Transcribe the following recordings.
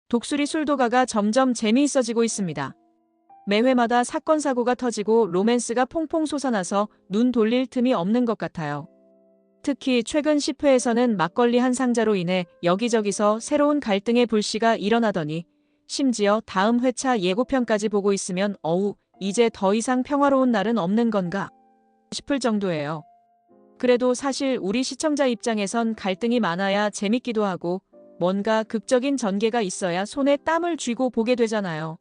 독수리 술도가가 점점 재미있어지고 있습니다. 매회마다 사건 사고가 터지고 로맨스가 퐁퐁 솟아나서 눈 돌릴 틈이 없는 것 같아요. 특히 최근 10회에서는 막걸리 한 상자로 인해 여기저기서 새로운 갈등의 불씨가 일어나더니 심지어 다음 회차 예고편까지 보고 있으면 이제 더 이상 평화로운 날은 없는 건가 싶을 정도예요. 그래도 사실 우리 시청자 입장에선 갈등이 많아야 재밌기도 하고 뭔가 극적인 전개가 있어야 손에 땀을 쥐고 보게 되잖아요.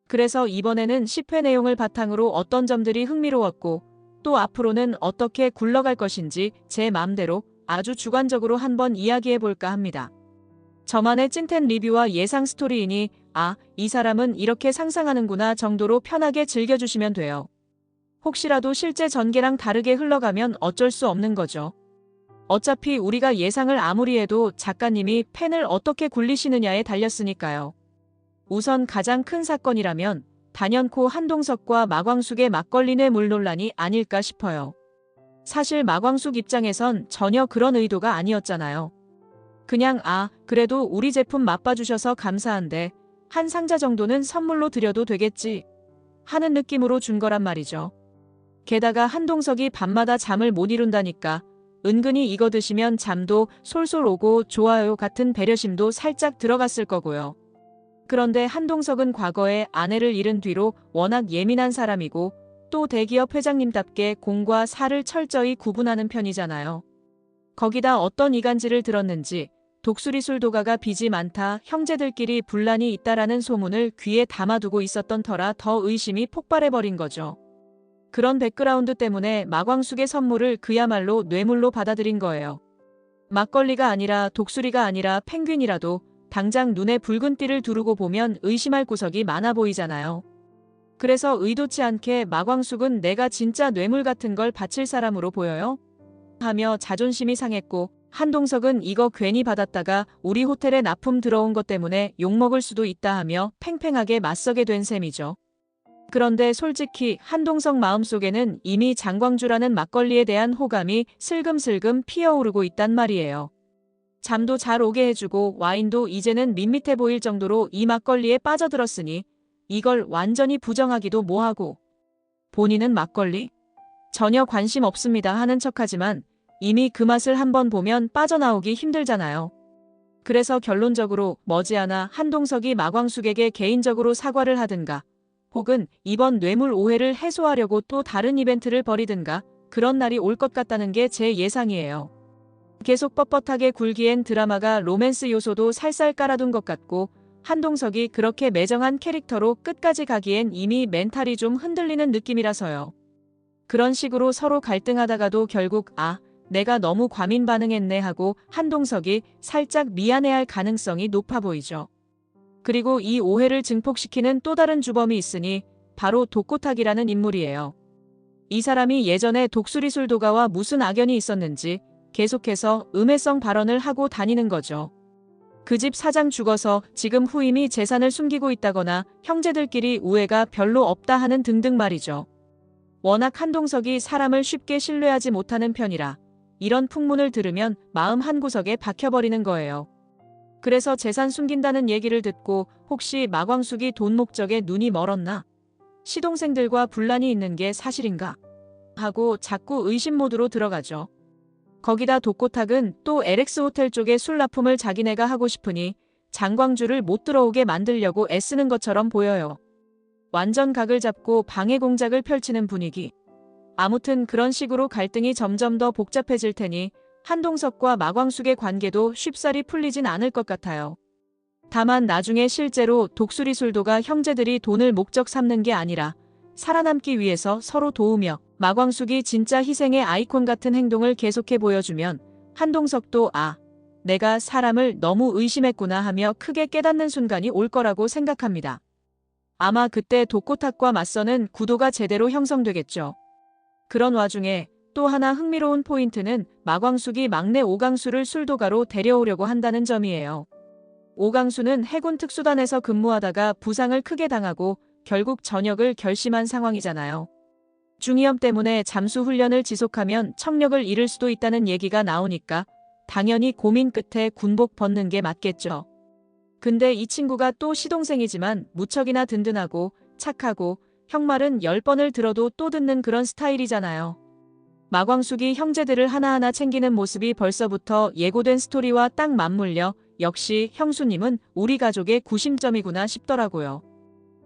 그래서 이번에는 10회 내용을 바탕으로 어떤 점들이 흥미로웠고 또 앞으로는 어떻게 굴러갈 것인지 제 맘대로 아주 주관적으로 한번 이야기해볼까 합니다. 저만의 찐텐 리뷰와 예상 스토리이니 이 사람은 이렇게 상상하는구나 정도로 편하게 즐겨주시면 돼요. 혹시라도 실제 전개랑 다르게 흘러가면 어쩔 수 없는 거죠. 어차피 우리가 예상을 아무리 해도 작가님이 펜을 어떻게 굴리시느냐에 달렸으니까요. 우선 가장 큰 사건이라면 단연코 한동석과 마광숙의 막걸리 뇌물 논란이 아닐까 싶어요. 사실 마광숙 입장에선 전혀 그런 의도가 아니었잖아요. 그냥 그래도 우리 제품 맛봐주셔서 감사한데 한 상자 정도는 선물로 드려도 되겠지 하는 느낌으로 준 거란 말이죠. 게다가 한동석이 밤마다 잠을 못 이룬다니까 은근히 이거 드시면 잠도 솔솔 오고 좋아요 같은 배려심도 살짝 들어갔을 거고요. 그런데 한동석은 과거에 아내를 잃은 뒤로 워낙 예민한 사람이고 또 대기업 회장님답게 공과 사를 철저히 구분하는 편이잖아요. 거기다 어떤 이간질을 들었는지 독수리 술도가가 빚이 많다, 형제들끼리 분란이 있다라는 소문을 귀에 담아두고 있었던 터라 더 의심이 폭발해버린 거죠. 그런 백그라운드 때문에 마광숙의 선물을 그야말로 뇌물로 받아들인 거예요. 막걸리가 아니라 독수리가 아니라 펭귄이라도 당장 눈에 붉은 띠를 두르고 보면 의심할 구석이 많아 보이잖아요. 그래서 의도치 않게 마광숙은 내가 진짜 뇌물 같은 걸 바칠 사람으로 보여요? 하며 자존심이 상했고 한동석은 이거 괜히 받았다가 우리 호텔에 납품 들어온 것 때문에 욕먹을 수도 있다 하며 팽팽하게 맞서게 된 셈이죠. 그런데 솔직히 한동석 마음속에는 이미 장광주라는 막걸리에 대한 호감이 슬금슬금 피어오르고 있단 말이에요. 잠도 잘 오게 해주고 와인도 이제는 밋밋해 보일 정도로 이 막걸리에 빠져들었으니 이걸 완전히 부정하기도 뭐하고 본인은 막걸리? 전혀 관심 없습니다 하는 척하지만 이미 그 맛을 한번 보면 빠져나오기 힘들잖아요. 그래서 결론적으로 머지않아 한동석이 마광숙에게 개인적으로 사과를 하든가 혹은 이번 뇌물 오해를 해소하려고 또 다른 이벤트를 벌이든가 그런 날이 올 것 같다는 게 제 예상이에요. 계속 뻣뻣하게 굴기엔 드라마가 로맨스 요소도 살살 깔아둔 것 같고 한동석이 그렇게 매정한 캐릭터로 끝까지 가기엔 이미 멘탈이 좀 흔들리는 느낌이라서요. 그런 식으로 서로 갈등하다가도 결국 내가 너무 과민 반응했네 하고 한동석이 살짝 미안해할 가능성이 높아 보이죠. 그리고 이 오해를 증폭시키는 또 다른 주범이 있으니 바로 독고탁이라는 인물이에요. 이 사람이 예전에 독수리 술도가와 무슨 악연이 있었는지 계속해서 음해성 발언을 하고 다니는 거죠. 그 집 사장 죽어서 지금 후임이 재산을 숨기고 있다거나 형제들끼리 우애가 별로 없다 하는 등등 말이죠. 워낙 한동석이 사람을 쉽게 신뢰하지 못하는 편이라 이런 풍문을 들으면 마음 한구석에 박혀버리는 거예요. 그래서 재산 숨긴다는 얘기를 듣고 혹시 마광숙이 돈 목적에 눈이 멀었나? 시동생들과 분란이 있는 게 사실인가? 하고 자꾸 의심 모드로 들어가죠. 거기다 독고탁은 또 LX 호텔 쪽에 술 납품을 자기네가 하고 싶으니 장광주를 못 들어오게 만들려고 애쓰는 것처럼 보여요. 완전 각을 잡고 방해 공작을 펼치는 분위기. 아무튼 그런 식으로 갈등이 점점 더 복잡해질 테니 한동석과 마광숙의 관계도 쉽사리 풀리진 않을 것 같아요. 다만 나중에 실제로 독수리 술도가 형제들이 돈을 목적 삼는 게 아니라 살아남기 위해서 서로 도우며 마광숙이 진짜 희생의 아이콘 같은 행동을 계속해 보여주면 한동석도 내가 사람을 너무 의심했구나 하며 크게 깨닫는 순간이 올 거라고 생각합니다. 아마 그때 독고탁과 맞서는 구도가 제대로 형성되겠죠. 그런 와중에 또 하나 흥미로운 포인트는 마광숙이 막내 오강수를 술도가로 데려오려고 한다는 점이에요. 오강수는 해군 특수단에서 근무하다가 부상을 크게 당하고 결국 전역을 결심한 상황이잖아요. 중이염 때문에 잠수 훈련을 지속하면 청력을 잃을 수도 있다는 얘기가 나오니까 당연히 고민 끝에 군복 벗는 게 맞겠죠. 근데 이 친구가 또 시동생이지만 무척이나 든든하고 착하고 형 말은 10번을 들어도 또 듣는 그런 스타일이잖아요. 마광숙이 형제들을 하나하나 챙기는 모습이 벌써부터 예고된 스토리와 딱 맞물려 역시 형수님은 우리 가족의 구심점이구나 싶더라고요.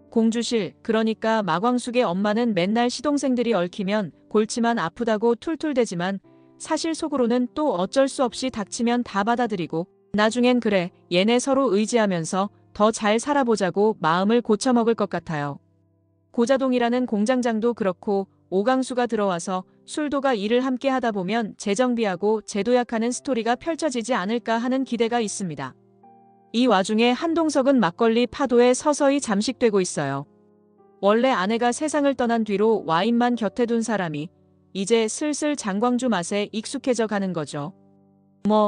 공주실, 그러니까 마광숙의 엄마는 맨날 시동생들이 얽히면 골치만 아프다고 툴툴대지만 사실 속으로는 또 어쩔 수 없이 닥치면 다 받아들이고 나중엔 그래, 얘네 서로 의지하면서 더 잘 살아보자고 마음을 고쳐먹을 것 같아요. 고자동이라는 공장장도 그렇고 오강수가 들어와서 술도가 일을 함께 하다 보면 재정비하고 재도약하는 스토리가 펼쳐지지 않을까 하는 기대가 있습니다. 이 와중에 한동석은 막걸리 파도에 서서히 잠식되고 있어요. 원래 아내가 세상을 떠난 뒤로 와인만 곁에 둔 사람이 이제 슬슬 장광주 맛에 익숙해져 가는 거죠.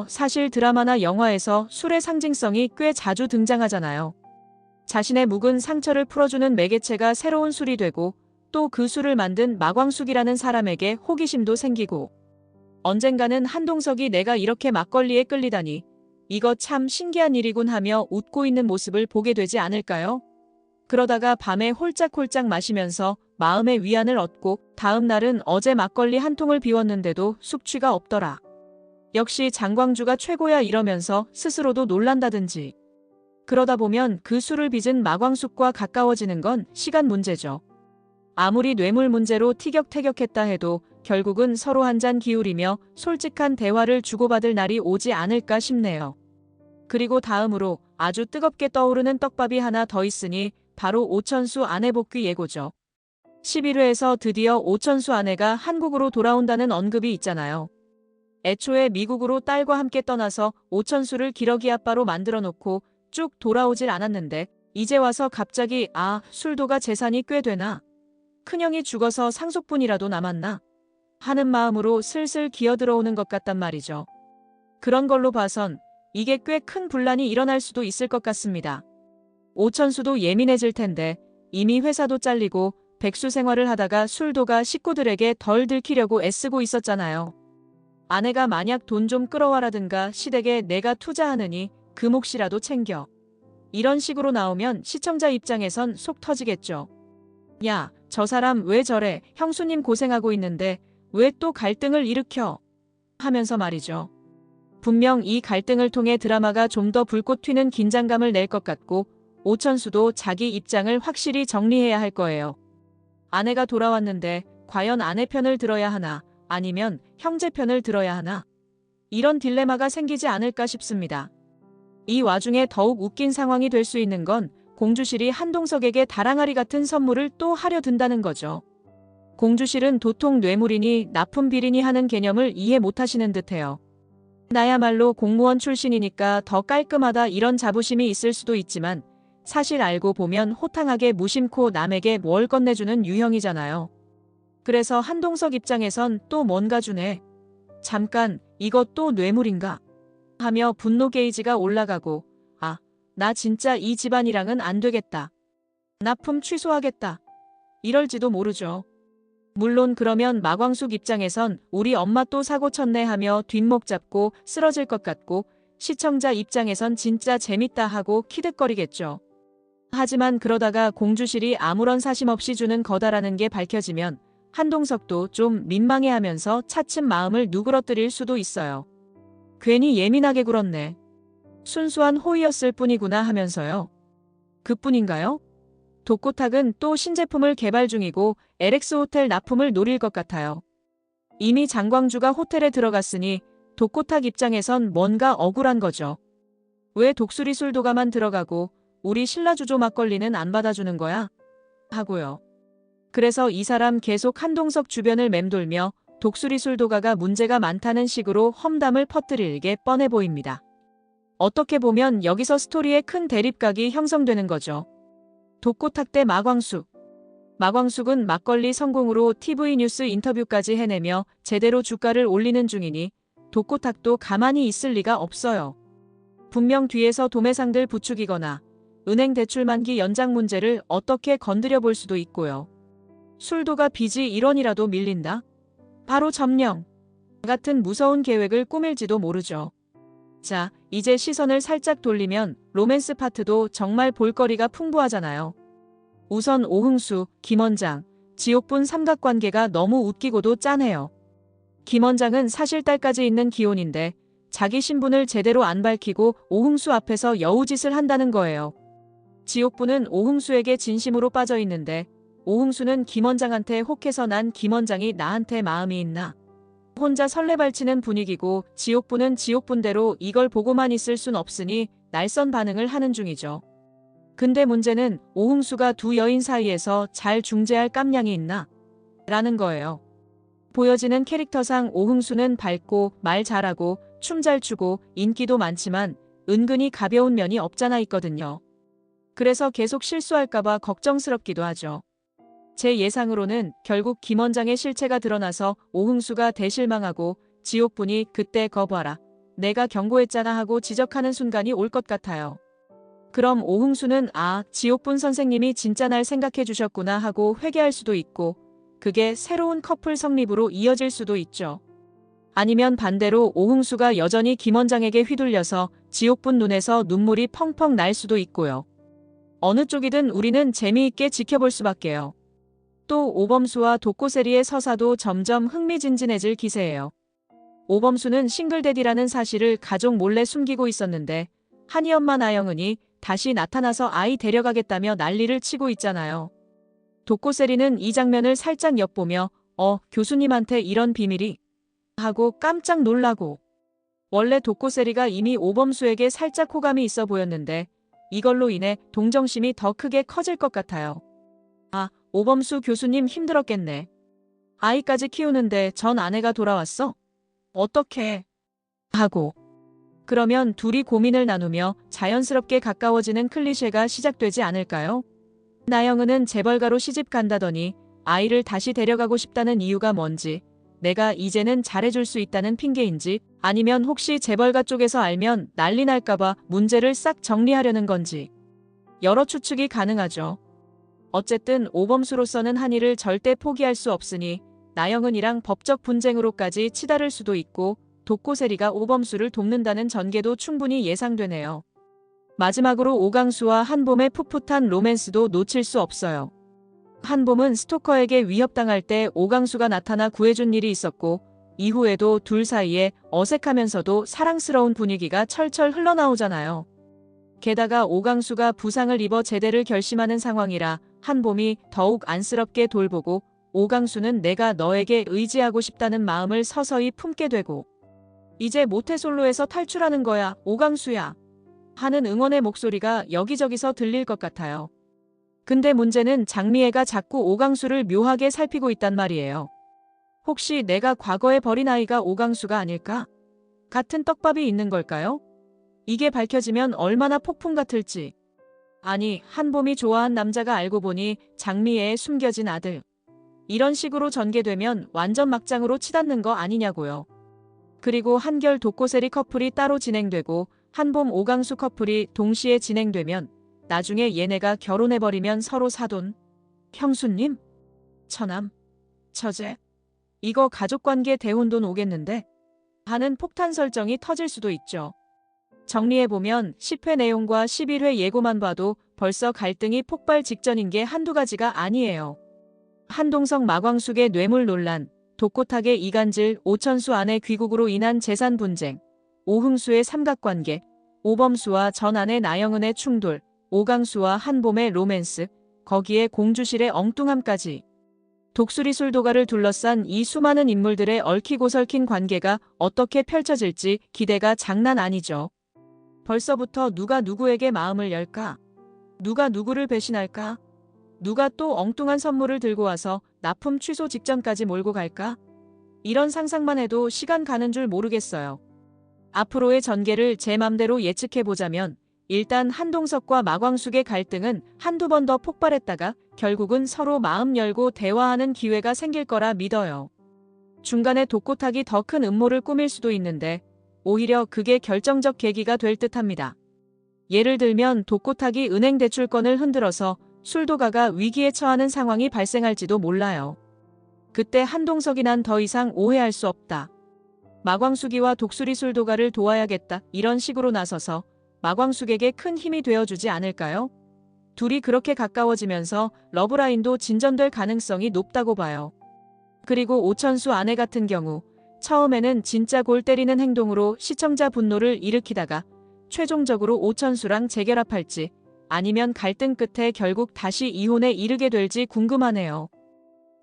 사실 드라마나 영화에서 술의 상징성이 꽤 자주 등장하잖아요. 자신의 묵은 상처를 풀어주는 매개체가 새로운 술이 되고 또 그 술을 만든 마광숙이라는 사람에게 호기심도 생기고 언젠가는 한동석이 내가 이렇게 막걸리에 끌리다니 이거 참 신기한 일이군 하며 웃고 있는 모습을 보게 되지 않을까요? 그러다가 밤에 홀짝홀짝 마시면서 마음의 위안을 얻고 다음 날은 어제 막걸리 한 통을 비웠는데도 숙취가 없더라. 역시 장광주가 최고야 이러면서 스스로도 놀란다든지. 그러다 보면 그 술을 빚은 마광숙과 가까워지는 건 시간 문제죠. 아무리 뇌물 문제로 티격태격했다 해도 결국은 서로 한 잔 기울이며 솔직한 대화를 주고받을 날이 오지 않을까 싶네요. 그리고 다음으로 아주 뜨겁게 떠오르는 떡밥이 하나 더 있으니 바로 오천수 아내 복귀 예고죠. 11회에서 드디어 오천수 아내가 한국으로 돌아온다는 언급이 있잖아요. 애초에 미국으로 딸과 함께 떠나서 오천수를 기러기 아빠로 만들어 놓고 쭉 돌아오질 않았는데 이제 와서 갑자기 술도가 재산이 꽤 되나? 큰형이 죽어서 상속분이라도 남았나? 하는 마음으로 슬슬 기어들어오는 것 같단 말이죠. 그런 걸로 봐선 이게 꽤 큰 분란이 일어날 수도 있을 것 같습니다. 오천수도 예민해질 텐데 이미 회사도 잘리고 백수 생활을 하다가 술도가 식구들에게 덜 들키려고 애쓰고 있었잖아요. 아내가 만약 돈 좀 끌어와라든가 시댁에 내가 투자하느니 그 몫이라도 챙겨. 이런 식으로 나오면 시청자 입장에선 속 터지겠죠. 야, 저 사람 왜 저래? 형수님 고생하고 있는데 왜 또 갈등을 일으켜? 하면서 말이죠. 분명 이 갈등을 통해 드라마가 좀 더 불꽃 튀는 긴장감을 낼 것 같고 오천수도 자기 입장을 확실히 정리해야 할 거예요. 아내가 돌아왔는데 과연 아내 편을 들어야 하나 아니면 형제 편을 들어야 하나? 이런 딜레마가 생기지 않을까 싶습니다. 이 와중에 더욱 웃긴 상황이 될 수 있는 건 공주실이 한동석에게 다랑아리 같은 선물을 또 하려 든다는 거죠. 공주실은 도통 뇌물이니 납품 비리니 하는 개념을 이해 못하시는 듯해요. 나야말로 공무원 출신이니까 더 깔끔하다 이런 자부심이 있을 수도 있지만 사실 알고 보면 호탕하게 무심코 남에게 뭘 건네주는 유형이잖아요. 그래서 한동석 입장에선 또 뭔가 주네. 잠깐, 이거 또 뇌물인가? 하며 분노 게이지가 올라가고 나 진짜 이 집안이랑은 안 되겠다. 납품 취소하겠다. 이럴지도 모르죠. 물론 그러면 마광숙 입장에선 우리 엄마 또 사고 쳤네 하며 뒷목 잡고 쓰러질 것 같고 시청자 입장에선 진짜 재밌다 하고 키득거리겠죠. 하지만 그러다가 공주실이 아무런 사심 없이 주는 거다라는 게 밝혀지면 한동석도 좀 민망해하면서 차츰 마음을 누그러뜨릴 수도 있어요. 괜히 예민하게 굴었네. 순수한 호의였을 뿐이구나 하면서요. 그뿐인가요? 독고탁은 또 신제품을 개발 중이고 LX 호텔 납품을 노릴 것 같아요. 이미 장광주가 호텔에 들어갔으니 독고탁 입장에선 뭔가 억울한 거죠. 왜 독수리 술도가만 들어가고 우리 신라주조 막걸리는 안 받아주는 거야? 하고요. 그래서 이 사람 계속 한동석 주변을 맴돌며 독수리 술도가가 문제가 많다는 식으로 험담을 퍼뜨릴 게 뻔해 보입니다. 어떻게 보면 여기서 스토리에 큰 대립각이 형성되는 거죠. 독고탁 대 마광숙. 마광숙은 막걸리 성공으로 TV 뉴스 인터뷰까지 해내며 제대로 주가를 올리는 중이니 독고탁도 가만히 있을 리가 없어요. 분명 뒤에서 도매상들 부추기거나 은행 대출 만기 연장 문제를 어떻게 건드려 볼 수도 있고요. 술도가 빚이 1원이라도 밀린다? 바로 점령. 같은 무서운 계획을 꾸밀지도 모르죠. 자, 이제 시선을 살짝 돌리면 로맨스 파트도 정말 볼거리가 풍부하잖아요. 우선 오흥수, 김원장, 지옥분 삼각관계가 너무 웃기고도 짠해요. 김원장은 사실 딸까지 있는 기혼인데 자기 신분을 제대로 안 밝히고 오흥수 앞에서 여우짓을 한다는 거예요. 지옥분은 오흥수에게 진심으로 빠져 있는데 오흥수는 김원장한테 혹해서 난 김원장이 나한테 마음이 있나? 혼자 설레발치는 분위기고 지옥분은 지옥분대로 이걸 보고만 있을 순 없으니 날선 반응을 하는 중이죠. 근데 문제는 오흥수가 두 여인 사이에서 잘 중재할 깜냥이 있나? 라는 거예요. 보여지는 캐릭터상 오흥수는 밝고 말 잘하고 춤 잘 추고 인기도 많지만 은근히 가벼운 면이 없잖아 있거든요. 그래서 계속 실수할까봐 걱정스럽기도 하죠. 제 예상으로는 결국 김원장의 실체가 드러나서 오흥수가 대실망하고 지옥분이 그때 거 봐라. 내가 경고했잖아 하고 지적하는 순간이 올 것 같아요. 그럼 오흥수는 아, 지옥분 선생님이 진짜 날 생각해 주셨구나 하고 회개할 수도 있고 그게 새로운 커플 성립으로 이어질 수도 있죠. 아니면 반대로 오흥수가 여전히 김원장에게 휘둘려서 지옥분 눈에서 눈물이 펑펑 날 수도 있고요. 어느 쪽이든 우리는 재미있게 지켜볼 수밖에요. 또 오범수와 독고세리의 서사도 점점 흥미진진해질 기세예요. 오범수는 싱글데디라는 사실을 가족 몰래 숨기고 있었는데 한이 엄마 나영은이 다시 나타나서 아이 데려가겠다며 난리를 치고 있잖아요. 독고세리는 이 장면을 살짝 엿보며 교수님한테 이런 비밀이? 하고 깜짝 놀라고. 원래 독고세리가 이미 오범수에게 살짝 호감이 있어 보였는데 이걸로 인해 동정심이 더 크게 커질 것 같아요. 아, 오범수 교수님 힘들었겠네. 아이까지 키우는데 전 아내가 돌아왔어? 어떡해? 하고. 그러면 둘이 고민을 나누며 자연스럽게 가까워지는 클리셰가 시작되지 않을까요? 나영은은 재벌가로 시집 간다더니 아이를 다시 데려가고 싶다는 이유가 뭔지, 내가 이제는 잘해줄 수 있다는 핑계인지, 아니면 혹시 재벌가 쪽에서 알면 난리 날까봐 문제를 싹 정리하려는 건지. 여러 추측이 가능하죠. 어쨌든 오범수로서는 한이를 절대 포기할 수 없으니 나영은이랑 법적 분쟁으로까지 치달을 수도 있고 독고세리가 오범수를 돕는다는 전개도 충분히 예상되네요. 마지막으로 오강수와 한봄의 풋풋한 로맨스도 놓칠 수 없어요. 한봄은 스토커에게 위협당할 때 오강수가 나타나 구해준 일이 있었고 이후에도 둘 사이에 어색하면서도 사랑스러운 분위기가 철철 흘러나오잖아요. 게다가 오강수가 부상을 입어 제대를 결심하는 상황이라 한봄이 더욱 안쓰럽게 돌보고 오강수는 내가 너에게 의지하고 싶다는 마음을 서서히 품게 되고 이제 모태솔로에서 탈출하는 거야, 오강수야. 하는 응원의 목소리가 여기저기서 들릴 것 같아요. 근데 문제는 장미애가 자꾸 오강수를 묘하게 살피고 있단 말이에요. 혹시 내가 과거에 버린 아이가 오강수가 아닐까? 같은 떡밥이 있는 걸까요? 이게 밝혀지면 얼마나 폭풍 같을지. 아니, 한봄이 좋아한 남자가 알고 보니 장미애의 숨겨진 아들. 이런 식으로 전개되면 완전 막장으로 치닫는 거 아니냐고요. 그리고 한결 독고세리 커플이 따로 진행되고 한봄 오강수 커플이 동시에 진행되면 나중에 얘네가 결혼해버리면 서로 사돈, 형수님, 처남, 처제, 이거 가족관계 대혼돈 오겠는데? 하는 폭탄 설정이 터질 수도 있죠. 정리해보면 10회 내용과 11회 예고만 봐도 벌써 갈등이 폭발 직전인 게 한두 가지가 아니에요. 한동석 마광숙의 뇌물 논란, 독고탁의 이간질, 오천수 아내 귀국으로 인한 재산 분쟁, 오흥수의 삼각관계, 오범수와 전 아내 나영은의 충돌, 오강수와 한봄의 로맨스, 거기에 공주실의 엉뚱함까지. 독수리 술도가를 둘러싼 이 수많은 인물들의 얽히고 설킨 관계가 어떻게 펼쳐질지 기대가 장난 아니죠. 벌써부터 누가 누구에게 마음을 열까? 누가 누구를 배신할까? 누가 또 엉뚱한 선물을 들고 와서 납품 취소 직전까지 몰고 갈까? 이런 상상만 해도 시간 가는 줄 모르겠어요. 앞으로의 전개를 제 맘대로 예측해보자면 일단 한동석과 마광숙의 갈등은 한두 번 더 폭발했다가 결국은 서로 마음 열고 대화하는 기회가 생길 거라 믿어요. 중간에 독고탁이 더 큰 음모를 꾸밀 수도 있는데 오히려 그게 결정적 계기가 될 듯합니다. 예를 들면 독고탁이 은행 대출권을 흔들어서 술도가가 위기에 처하는 상황이 발생할지도 몰라요. 그때 한동석이 난 더 이상 오해할 수 없다. 마광숙이와 독수리 술도가를 도와야겠다 이런 식으로 나서서 마광숙에게 큰 힘이 되어주지 않을까요? 둘이 그렇게 가까워지면서 러브라인도 진전될 가능성이 높다고 봐요. 그리고 오천수 아내 같은 경우 처음에는 진짜 골 때리는 행동으로 시청자 분노를 일으키다가 최종적으로 오천수랑 재결합할지 아니면 갈등 끝에 결국 다시 이혼에 이르게 될지 궁금하네요.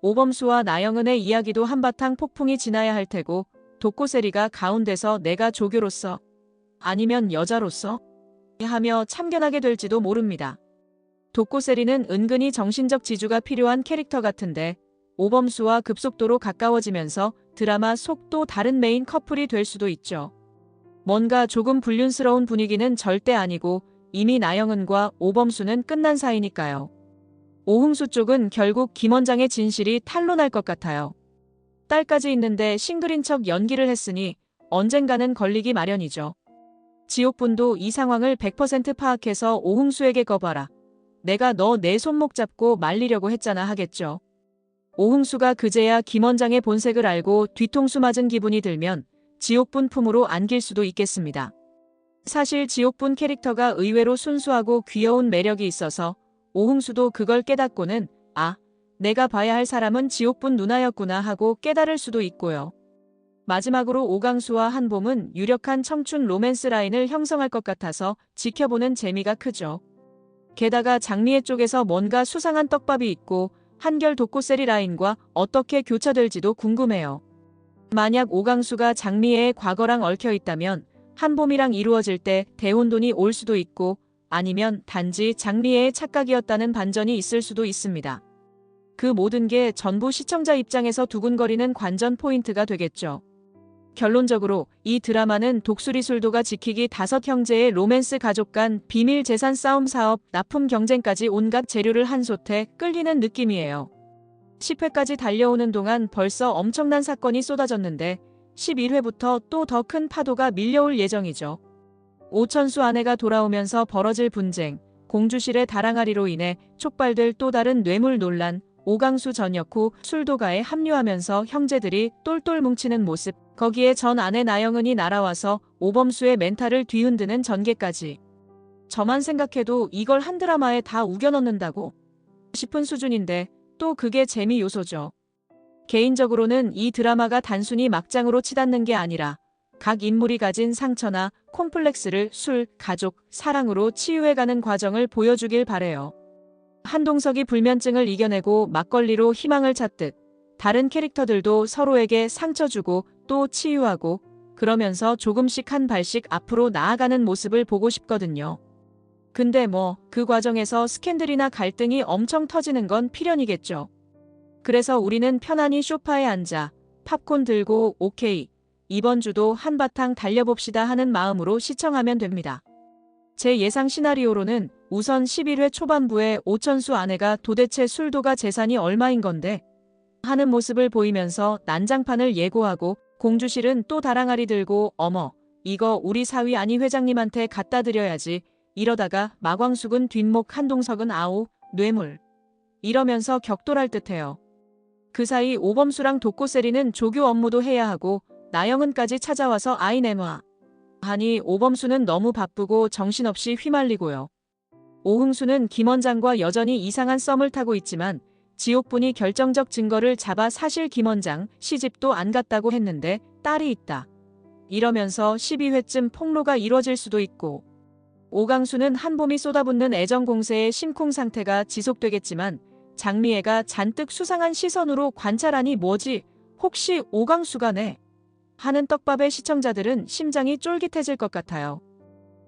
오범수와 나영은의 이야기도 한바탕 폭풍이 지나야 할 테고 독고세리가 가운데서 내가 조교로서 아니면 여자로서 하며 참견하게 될지도 모릅니다. 독고세리는 은근히 정신적 지주가 필요한 캐릭터 같은데 오범수와 급속도로 가까워지면서 드라마 속 또 다른 메인 커플이 될 수도 있죠. 뭔가 조금 불륜스러운 분위기는 절대 아니고 이미 나영은과 오범수는 끝난 사이니까요. 오흥수 쪽은 결국 김 원장의 진실이 탄로날 것 같아요. 딸까지 있는데 싱글인 척 연기를 했으니 언젠가는 걸리기 마련이죠. 지옥분도 이 상황을 100% 파악해서 오흥수에게 거봐라. 내가 너 내 손목 잡고 말리려고 했잖아 하겠죠. 오흥수가 그제야 김 원장의 본색을 알고 뒤통수 맞은 기분이 들면 지옥분 품으로 안길 수도 있겠습니다. 사실 지옥분 캐릭터가 의외로 순수하고 귀여운 매력이 있어서 오흥수도 그걸 깨닫고는 내가 봐야 할 사람은 지옥분 누나였구나 하고 깨달을 수도 있고요. 마지막으로 오강수와 한봄은 유력한 청춘 로맨스 라인을 형성할 것 같아서 지켜보는 재미가 크죠. 게다가 장미애 쪽에서 뭔가 수상한 떡밥이 있고 한결 독고세리 라인과 어떻게 교차될지도 궁금해요. 만약 오강수가 장미애의 과거랑 얽혀 있다면 한봄이랑 이루어질 때 대혼돈이 올 수도 있고 아니면 단지 장미애의 착각이었다는 반전이 있을 수도 있습니다. 그 모든 게 전부 시청자 입장에서 두근거리는 관전 포인트가 되겠죠. 결론적으로 이 드라마는 독수리 술도가 지키기 5형제의 로맨스 가족 간 비밀 재산 싸움 사업 납품 경쟁까지 온갖 재료를 한솥에 끌리는 느낌이에요. 10회까지 달려오는 동안 벌써 엄청난 사건이 쏟아졌는데 11회부터 또 더 큰 파도가 밀려올 예정이죠. 오천수 아내가 돌아오면서 벌어질 분쟁, 공주실의 다랑아리로 인해 촉발될 또 다른 뇌물 논란, 오강수 전역 후 술도가에 합류하면서 형제들이 똘똘 뭉치는 모습, 거기에 전 아내 나영은이 날아와서 오범수의 멘탈을 뒤흔드는 전개까지. 저만 생각해도 이걸 한 드라마에 다 우겨 넣는다고 싶은 수준인데 또 그게 재미 요소죠. 개인적으로는 이 드라마가 단순히 막장으로 치닫는 게 아니라 각 인물이 가진 상처나 콤플렉스를 술, 가족, 사랑으로 치유해가는 과정을 보여주길 바래요. 한동석이 불면증을 이겨내고 막걸리로 희망을 찾듯 다른 캐릭터들도 서로에게 상처 주고 또 치유하고 그러면서 조금씩 한 발씩 앞으로 나아가는 모습을 보고 싶거든요. 근데 그 과정에서 스캔들이나 갈등이 엄청 터지는 건 필연이겠죠. 그래서 우리는 편안히 소파에 앉아 팝콘 들고 오케이, 이번 주도 한바탕 달려봅시다 하는 마음으로 시청하면 됩니다. 제 예상 시나리오로는 우선 11회 초반부에 오천수 아내가 도대체 술도가 재산이 얼마인 건데 하는 모습을 보이면서 난장판을 예고하고 공주실은 또 다랑아리 들고 어머 이거 우리 사위 아니 회장님한테 갖다 드려야지 이러다가 마광숙은 뒷목 한동석은 아우 뇌물 이러면서 격돌할 듯해요. 그 사이 오범수랑 독고세리는 조교 업무도 해야 하고 나영은까지 찾아와서 아이 내놔 하니 오범수는 너무 바쁘고 정신없이 휘말리고요. 오흥수는 김 원장과 여전히 이상한 썸을 타고 있지만 지옥분이 결정적 증거를 잡아 사실 김 원장 시집도 안 갔다고 했는데 딸이 있다. 이러면서 12회쯤 폭로가 이뤄질 수도 있고 오강수는 한봄이 쏟아붓는 애정 공세의 심쿵 상태가 지속되겠지만 장미애가 잔뜩 수상한 시선으로 관찰하니 뭐지? 혹시 오강수가 네? 하는 떡밥의 시청자들은 심장이 쫄깃해질 것 같아요.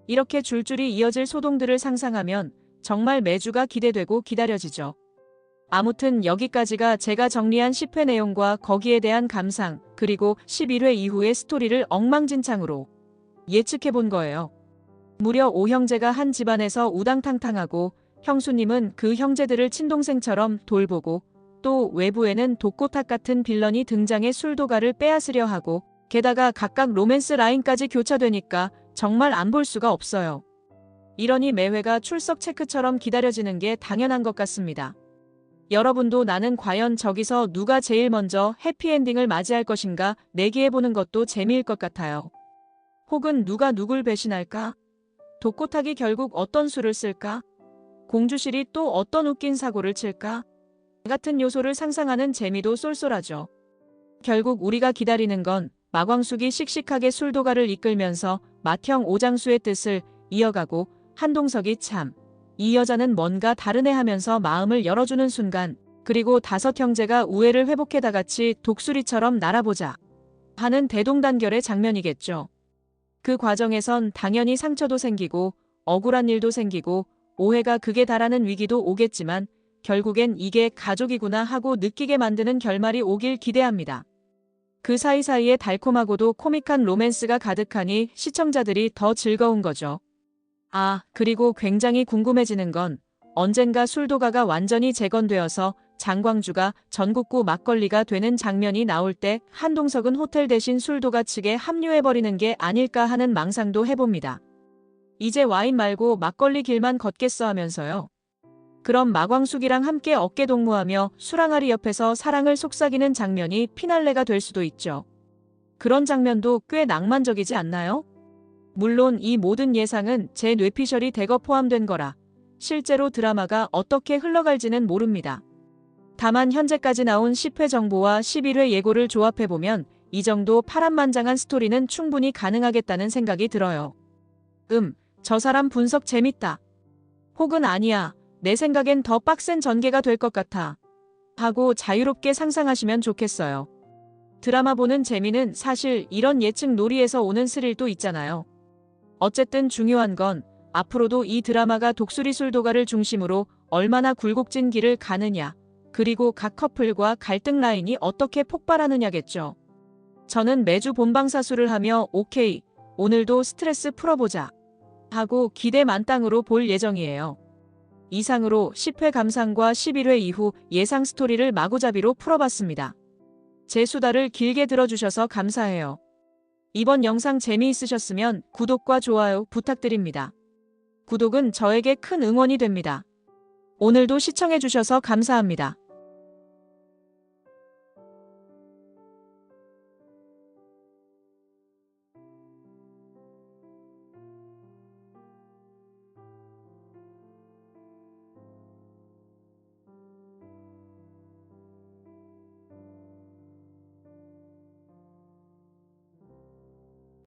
이렇게 줄줄이 이어질 소동들을 상상하면 정말 매주가 기대되고 기다려지죠. 아무튼 여기까지가 제가 정리한 10회 내용과 거기에 대한 감상, 그리고 11회 이후의 스토리를 엉망진창으로 예측해본 거예요. 무려 5형제가 한 집안에서 우당탕탕하고 형수님은 그 형제들을 친동생처럼 돌보고 또 외부에는 독고탁 같은 빌런이 등장해 술도가를 빼앗으려 하고 게다가 각각 로맨스 라인까지 교차되니까 정말 안 볼 수가 없어요. 이러니 매회가 출석 체크처럼 기다려지는 게 당연한 것 같습니다. 여러분도 나는 과연 저기서 누가 제일 먼저 해피엔딩을 맞이할 것인가 내기해보는 것도 재미일 것 같아요. 혹은 누가 누굴 배신할까? 독고탁이 결국 어떤 수를 쓸까? 공주실이 또 어떤 웃긴 사고를 칠까? 같은 요소를 상상하는 재미도 쏠쏠하죠. 결국 우리가 기다리는 건 마광숙이 씩씩하게 술도가를 이끌면서 맏형 오장수의 뜻을 이어가고 한동석이 참, 이 여자는 뭔가 다르네 하면서 마음을 열어주는 순간, 그리고 다섯 형제가 우애를 회복해 다같이 독수리처럼 날아보자 하는 대동단결의 장면이겠죠. 그 과정에선 당연히 상처도 생기고 억울한 일도 생기고 오해가 극에 달하는 위기도 오겠지만 결국엔 이게 가족이구나 하고 느끼게 만드는 결말이 오길 기대합니다. 그 사이사이에 달콤하고도 코믹한 로맨스가 가득하니 시청자들이 더 즐거운 거죠. 아, 그리고 굉장히 궁금해지는 건 언젠가 술도가가 완전히 재건되어서 장광주가 전국구 막걸리가 되는 장면이 나올 때 한동석은 호텔 대신 술도가 측에 합류해버리는 게 아닐까 하는 망상도 해봅니다. 이제 와인 말고 막걸리 길만 걷겠어 하면서요. 그럼 마광숙이랑 함께 어깨동무하며 술항아리 옆에서 사랑을 속삭이는 장면이 피날레가 될 수도 있죠. 그런 장면도 꽤 낭만적이지 않나요? 물론 이 모든 예상은 제 뇌피셜이 대거 포함된 거라 실제로 드라마가 어떻게 흘러갈지는 모릅니다. 다만 현재까지 나온 10회 정보와 11회 예고를 조합해보면 이 정도 파란만장한 스토리는 충분히 가능하겠다는 생각이 들어요. 저 사람 분석 재밌다. 혹은 아니야, 내 생각엔 더 빡센 전개가 될 것 같아. 하고 자유롭게 상상하시면 좋겠어요. 드라마 보는 재미는 사실 이런 예측 놀이에서 오는 스릴도 있잖아요. 어쨌든 중요한 건 앞으로도 이 드라마가 독수리 술도가를 중심으로 얼마나 굴곡진 길을 가느냐, 그리고 각 커플과 갈등 라인이 어떻게 폭발하느냐겠죠. 저는 매주 본방사수를 하며 오케이, 오늘도 스트레스 풀어보자 하고 기대 만땅으로 볼 예정이에요. 이상으로 10회 감상과 11회 이후 예상 스토리를 마구잡이로 풀어봤습니다. 제 수다를 길게 들어주셔서 감사해요. 이번 영상 재미있으셨으면 구독과 좋아요 부탁드립니다. 구독은 저에게 큰 응원이 됩니다. 오늘도 시청해주셔서 감사합니다.